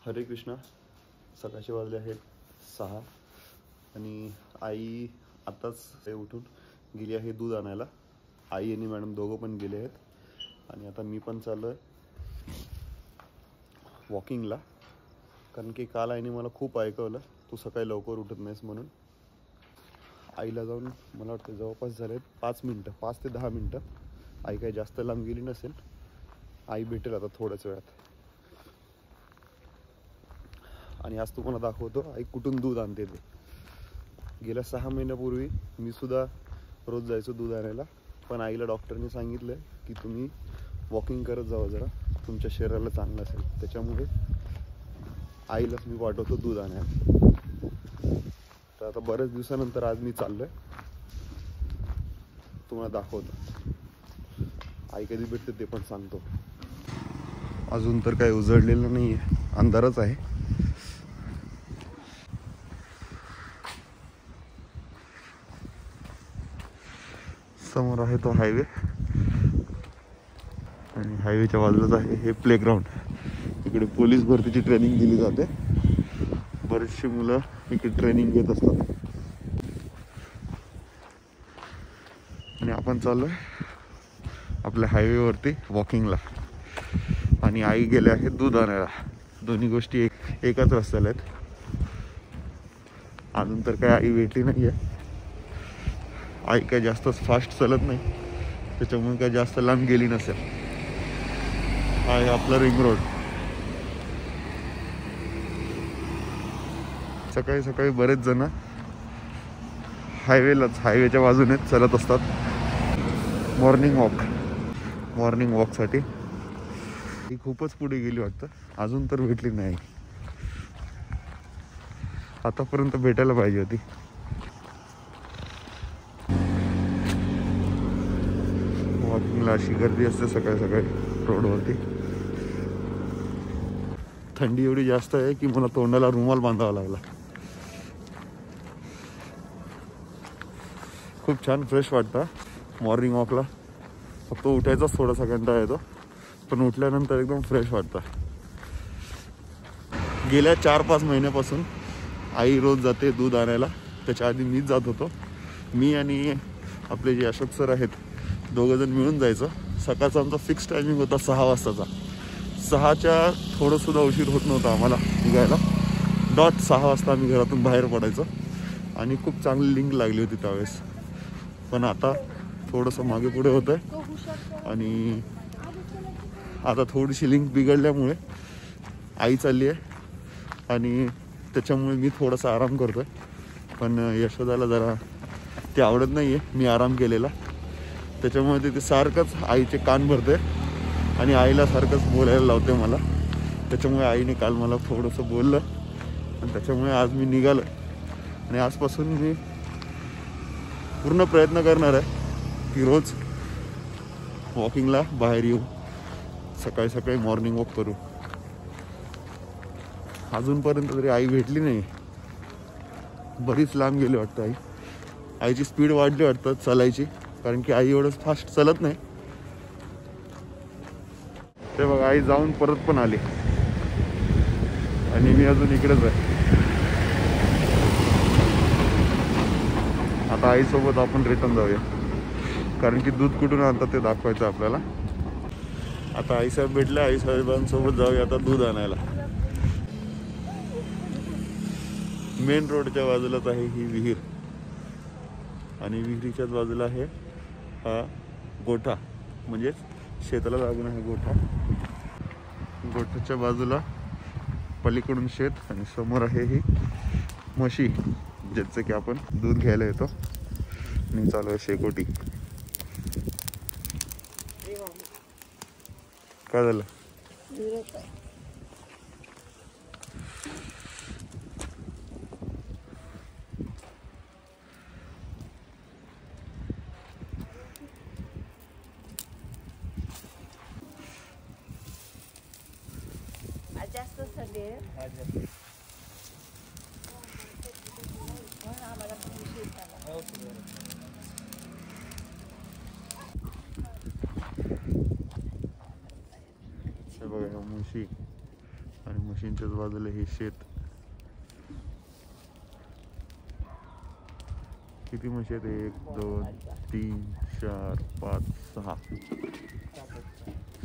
हरे कृष्णा. सकाळचे वाजले आहेत 6 आणि आई आताच उठून गेली आहे दूध आणायला. आई आणि मॅडम दोघं पण गेले आहेत आणि आता मी पण चाललो आहे वॉकिंगला. कारण की काल आईने मला खूप ऐकवलं, तू सकाळी लवकर उठत नाहीस म्हणून. आईला जाऊन मला वाटतं जवळपास झाले 5 मिनटं, 5 ते 10 मिनटं. आई काही जास्त लांब गेली नसेल. आई भेटेल आता थोड्याच वेळात. आणि आज तुम्हाला दाखवतो आई कुठून दूध आणते ते. गेल्या 6 महिन्यापूर्वी मी सुद्धा रोज जायचो दूध आणायला, पण आईला डॉक्टरने सांगितलं की तुम्ही वॉकिंग करत जावं, जरा तुमच्या शरीराला चांगलं असेल. त्याच्यामुळे आईलाच मी पाठवतो दूध आणायला. तर आता बऱ्याच दिवसानंतर आज मी चाललोय, तुम्हाला दाखवतो. आई कधी भेटते ते पण सांगतो. अजून तर काही उजळलेलं नाही आहे, अंधारच आहे. समोर आहे तो हायवे आणि हायवेच्या बाजूलाच आहे हे प्लेग्राऊंड. इकडे पोलीस भरतीची ट्रेनिंग दिली जाते. बरेचशी मुलं इकडे ट्रेनिंग घेत असतात. आणि आपण चाललोय आपल्या हायवेवरती वॉकिंगला. आणि आई गेले आहे दूध आणायला. दोन्ही गोष्टी एकाच रस्त्याला आहेत. अजून तर काही आई भेटली नाही आहे. आई काय जास्त फास्ट चालत नाही, त्याच्यामुळे काय जास्त लांब गेली नसेल. हा आहे आपला रिंग रोड. सकाळी सकाळी बरेच जण हायवेच्या बाजूने चालत असतात मॉर्निंग वॉकसाठी. ही खूपच पुढे गेली वाटतं, अजून तर भेटली नाही. आतापर्यंत भेटायला पाहिजे होती. वॉकिंगला अशी गर्दी असते सकाळी सकाळी रोडवरती. थंडी एवढी जास्त आहे की मला तोंडाला रुमाल बांधावा लागला. खूप छान फ्रेश वाटतं मॉर्निंग वॉकला. फक्त उठायचाच थोडासा कंटाळा येतो, पण उठल्यानंतर एकदम फ्रेश वाटतं. गेल्या 4-5 महिन्यापासून आई रोज जाते दूध आणायला. त्याच्या आधी मीच जात होतो. मी आणि आपले जे अशोक सर आहेत, दोघंजण मिळून जायचं. सकाळचा आमचा फिक्स टायमिंग होता 6 वाजताचा. 6च्या थोडंसुद्धा उशीर होत नव्हता आम्हाला निघायला. डॉट 6 वाजता आम्ही घरातून बाहेर पडायचो आणि खूप चांगली लिंक लागली होती त्यावेळेस. पण आता थोडंसं मागे पुढे होतं आहे आणि आता थोडीशी लिंक बिघडल्यामुळे आई चालली आहे आणि त्याच्यामुळे मी थोडासा आराम करतो आहे. पण यशोदाला जरा ते आवडत नाही आहे मी आराम केलेला. त्याच्यामुळे ते सारखंच आईचे कान भरते आणि आईला सारखंच बोलायला लावते मला. त्याच्यामुळे आईने काल मला थोडंसं बोललं आणि त्याच्यामुळे आज मी निघालो. आणि आजपासून मी पूर्ण प्रयत्न करणार आहे की रोज वॉकिंगला बाहेर येऊ, सकाळी सकाळी मॉर्निंग वॉक करू. अजूनपर्यंत तरी आई भेटली नाही. बरीच लांब गेली वाटतं आई. आईची स्पीड वाढली वाटतं चालायची, कारण की आई एवढंच फास्ट चालत नाही. ते बघा आई जाऊन परत पण आली आणि मी अजून इकडेच आहे. आता आईसोबत आपण रिटर्न जाऊया, कारण की दूध कुठून आणतात ते दाखवायचं आपल्याला. आता आईसाहेब भेटले, आईसाहेबांसोबत जाऊया आता दूध आणायला. मेन रोडच्या बाजूलाच आहे ही विहीर आणि विहिरीच्याच बाजूला आहे हा गोठा, म्हणजेच शेताला लागून आहे गोठा. गोठ्याच्या बाजूला पलीकडून शेत आणि समोर आहे ही म्हशी, ज्याचं की आपण दूध घ्यायला येतो. आणि चालू आहे शेकोटी. काय झालं? जास्त थंडी आहे. आम्हाला बघा म्हशी आणि मशीनच्याच बाजूला हे शेत. किती म्हशी आहेत? 1 2 3 4 5 6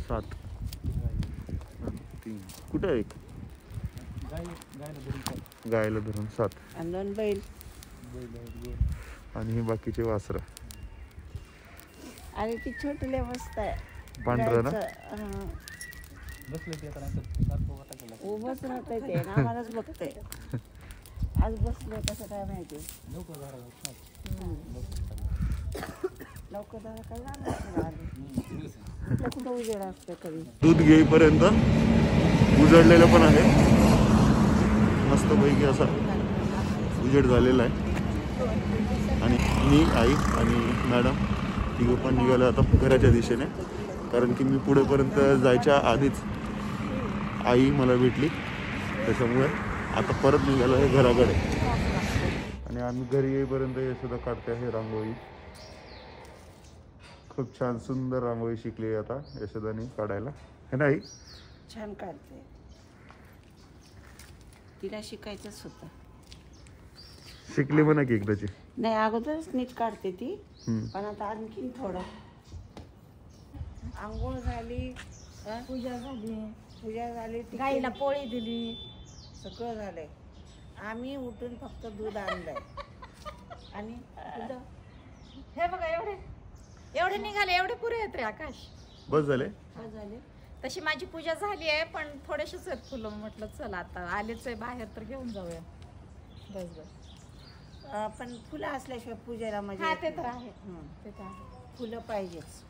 7 3. कुठे आहे? गायला धरून 7 आणि 2 बैल आणि हे बाकीचे वासरं. आणि ती छोटले मस्त आहे पांढरं ना? उभंच राहतंय ते ना, आम्हालाच बघतंय. आज बसलोय कसं काय माहिती. लवकर जरा काय जाणार कुठं उजेड असतं कधी. दूध घेईपर्यंत उजळलेलं पण आहे मस्तपैकी असा उजेड झालेला आहे. आणि मी, आई आणि मॅडम तिघं पण निघालो आता घराच्या दिशेने, कारण की मी पुढेपर्यंत जायच्या आधीच आई मला भेटली, त्याच्यामुळे आता परत निघालो आहे घराकडे. आणि आम्ही घरी येईपर्यंत हे सुद्धा काढते आहे रांगोळी. खूप छान सुंदर रांगोळी शिकली आहे आता यशोदाने काढायला, है ना आई? छान काढते. तिला शिकायचंच होतं. शिकली म्हणा की एकदाची. नाही, अगोदरच नीट काढते ती, पण आता आणखीन थोडं. आंघोळ झाली, पूजा झाली, गाईला पोळी दिली, सगळं झालंय. आम्ही उठून फक्त दूध आणलंय आणि हे बघा एवढे निघाले, एवढे पुरे आहेत रे आकाश. बस झाले. तशी माझी पूजा झाली आहे, पण थोडेसेच आहेत फुलं. म्हटलं चला आता आलेच आहे बाहेर तर घेऊन जाऊया. बस पण फुलं असल्याशिवाय पूजेला हा, म्हणजे ते तर आहे, ते तर आहे. फुलं पाहिजेच.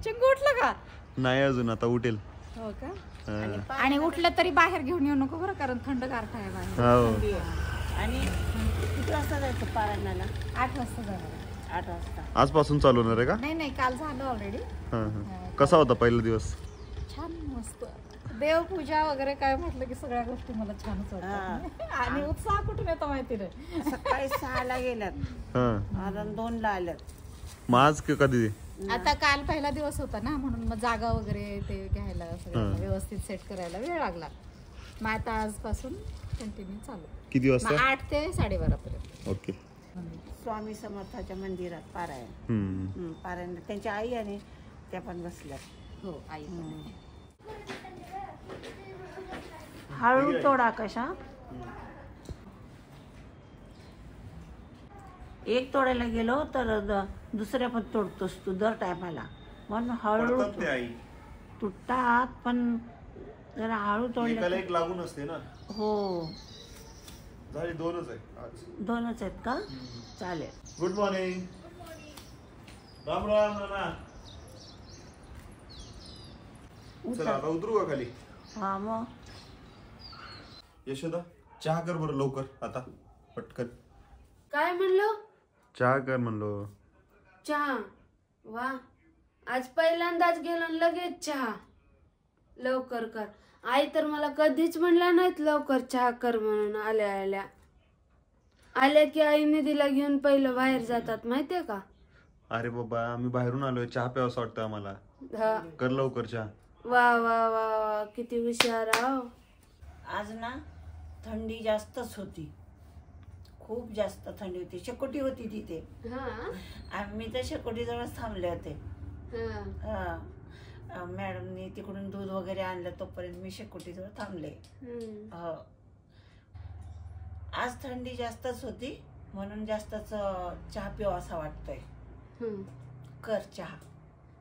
चिंगू उठलं का? नाही अजून, आता उठेल. हो का? हा. आणि उठलं तरी बाहेर घेऊन येऊ नको बरं, कारण थंड गारठा आहे बाहेर. हो. थंडी आहे. आणि किती वाजता जायचं पारायणाला? 8 वाजता जाणार. 8 वाजता. आजपासून चालू होणार आहे का? नाही काल झालं ऑलरेडी. कसा होता पहिला दिवस? छान मस्त. देवपूजा वगैरे काय म्हटलं की सगळ्या गोष्टी मला छानच वाटतात. आणि उत्साह कुठून येतो माहिती नाही. सकाळी 6ला गेल्यात, आता 2ला आल्यात. मग आज कधी? आता काल पहिला दिवस होता ना, म्हणून मग जागा वगैरे ते घ्यायला सगळं व्यवस्थित सेट करायला वेळ लागला. मग आता आजपासून कंटिन्यू चालू. किती वाजता? 8 ते 12:30 पर्यंत. ओके. स्वामी समर्थाच्या मंदिरात पारायण त्यांच्या आई आणि त्या पण बसल्यात. हो, आई पण. हळू तोडा कशा. एक तोडायला गेलो तर दुसऱ्या पण तोडतोस तू दर टायमाला, म्हणून हळू तुटतात, पण जरा हळू तोडले. एक लागून असते ना. हो, झाली 2च आहे आज. 2च आहेत का? चालेल. Good morning. राम राम नाना. चला आता उतरू का खाली? हा मग यशोदा चहा कर बरं लवकर आता पटकन. काय म्हणलो? चहा कर म्हणलो. चहा? वा, आज पहिल्यांदाच गेलो आणि लगेच चहा. लवकर कर. आई तर मला कधीच म्हणल्या नाहीत लवकर चहा कर म्हणून. आल्या की आई निधीला घेऊन पहिलं बाहेर जातात, माहितीये का? अरे बाबा, आम्ही बाहेरून आलोय, चहा प्यावंसं वाटतं आम्हाला. कर लवकर चहा. वा वा वा वा, किती हुशार आहो. आज ना थंडी जास्तच होती, खूप जास्त थंडी होती. शेकोटी होती तिथे. आम्ही तर शेकोटीजवळच थांबले होते. मॅडमनी तिकडून दूध वगैरे आणलं, तोपर्यंत मी शेकोटीजवळ थांबले. आज थंडी जास्तच होती, म्हणून जास्तच चहा पिवा असा वाटतोय. कर चहा.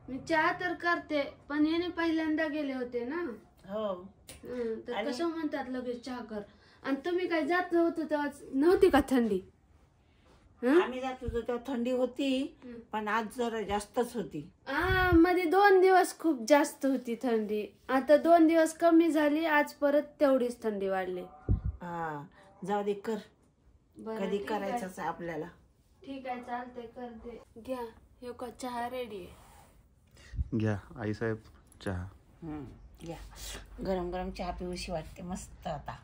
मी चहा तर करते, पण याने पहिल्यांदा गेले होते ना. हो, तर कसं म्हणतात लगेच चहा कर. आणि तुम्ही काय जात नव्हतं तेव्हा नव्हती का थंडी? आम्ही जात होतो तेव्हा थंडी होती, पण आज जरा जास्तच होती. मध्ये 2 दिवस खूप जास्त होती थंडी. आता 2 दिवस कमी झाली, आज परत तेवढीच थंडी वाढली. जाऊ दे, कर. कधी करायचंच आहे आपल्याला. ठीक आहे, चालते, करते. घ्या, हे का चहा रेडी आहे. घ्या आई साहेब चहा. घ्या. गरम गरम चहा पिऊशी वाटते मस्त. आता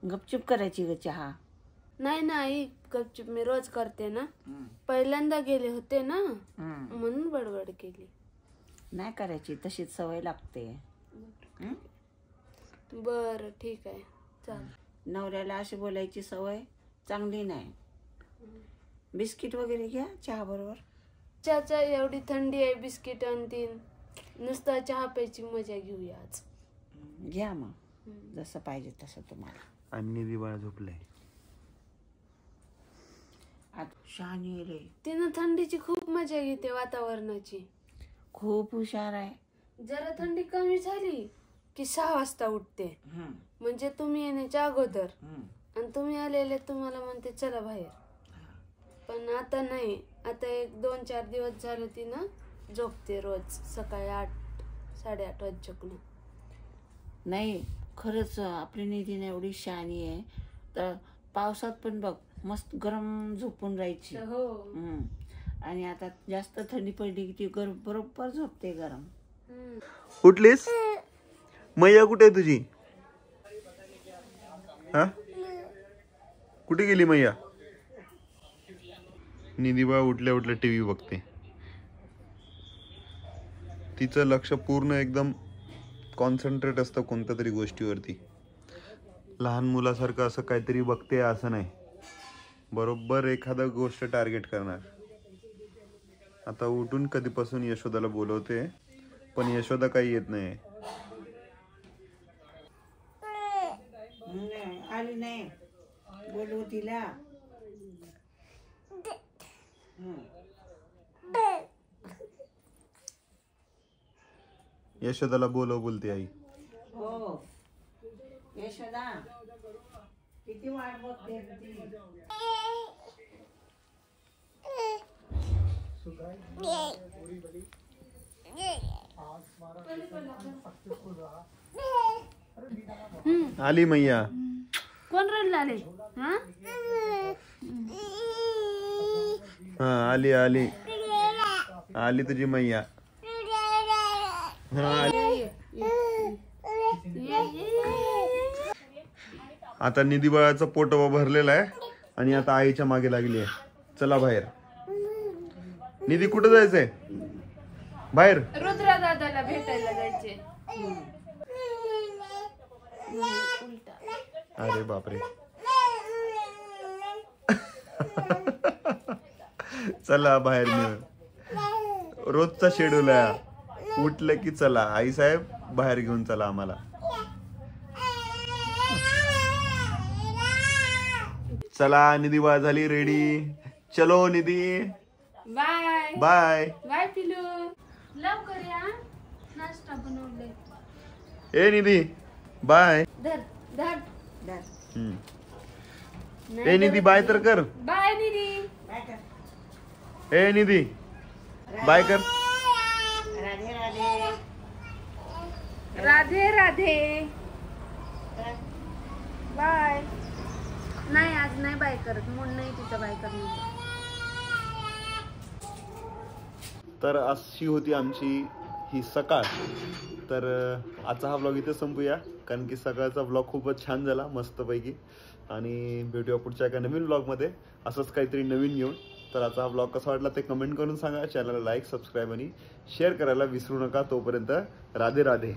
गपचूप करायची ग चहा. नाही गपचूप मी रोज करते ना. पहिल्यांदा गेले होते ना, म्हणून बडबड केली. नाही करायची, तशीच सवय लागते. बरं ठीक आहे चाल. नवऱ्याला अशी बोलायची सवय चांगली नाही. बिस्किट वगैरे घ्या चहा बरोबर. चाचा एवढी थंडी आहे, बिस्किट आणतीन, नुसता चहा प्यायची मजा घेऊया आज. घ्या मग जसं पाहिजे तसं तुम्हाला. आणि दिवाळ झोपलंय. आता शहाणी रे, तिनं थंडीची खूप मजा घेते, वातावरणाची खूप हुशार आहे. जरा थंडी कमी झाली की 6 वाजता उठते, म्हणजे तुम्ही येण्याच्या अगोदर. आणि तुम्ही आलेले तुम्हाला म्हणते चला बाहेर. पण आता नाही, आता 1-2-4 दिवस झाले ती ना झोपते रोज सकाळी 8-8:30 वाजच्याकडून. नाही खरंच आपली निधीने एवढी शहाणी आहे. तर पावसात पण बघ मस्त गरम झोपून राहायची. हो. आणि आता जास्त थंडी पडली की ती बरोबर झोपते गरम. उठलीस? मैया कुठे आहे तुझी? हा कुठे गेली मैया? निधी बाळ उठल्या उठल्या टीव्ही बघते. तिचं लक्ष पूर्ण एकदम कॉन्सन्ट्रेट असतं कोणत्या तरी गोष्टीवरती. लहान मुलासारखं असं काहीतरी बघते असं नाही, बरोबर एखादा गोष्ट टार्गेट करणार. आता उठून कधीपासून यशोदाला बोलवते पण यशोदा काही येत नाही. आली नाही, बोलू तिला. यशोदाला बोलव बोलते आई. हो यशोदा किती वाट बघते ती. आली मैया. कोण रडला आले? हा आली आली आली तुझी मैया. हा आता निधी बाळाचा पोटवा भरलेला आहे आणि आता आईच्या मागे लागली आहे. चला बाहेर. निधी कुठं जायचंय? बाहेर रुद्रा दादाला भेटायला जायचे. अरे बापरे. चला बाहेर मिळ. रोजचा शेड्यूल आहे, उठलं की चला आई साहेब बाहेर घेऊन चला आम्हाला. चला निधी बाळ झाली रेडी. चलो निधी. बाय बाय बाय पिलू. लवकर या, नाश्ता बनवले. ए निधी बाय. धर धर. ए निधी बाय तर कर. बाय दीदी. ए निधी बाय कर. राधे राधे. राधे राधे. बाय. नाही आज नाही बाय करत, मूड नाही तिचं बाय करण्याचं. तर अशी होती आमची ही सकाळ. तर आजचा हा व्लॉग इथे संपूया, कारण की सकाळचा व्लॉग खूपच छान झाला मस्तपैकी. आणि भेटूया पुढच्या एका नवीन व्लॉगमध्ये असंच काहीतरी नवीन घेऊन. तर आजचा हा व्लॉग कसा वाटला ते कमेंट करून सांगा. चॅनलला लाईक, सबस्क्राईब आणि शेअर करायला विसरू नका. तोपर्यंत राधे राधे.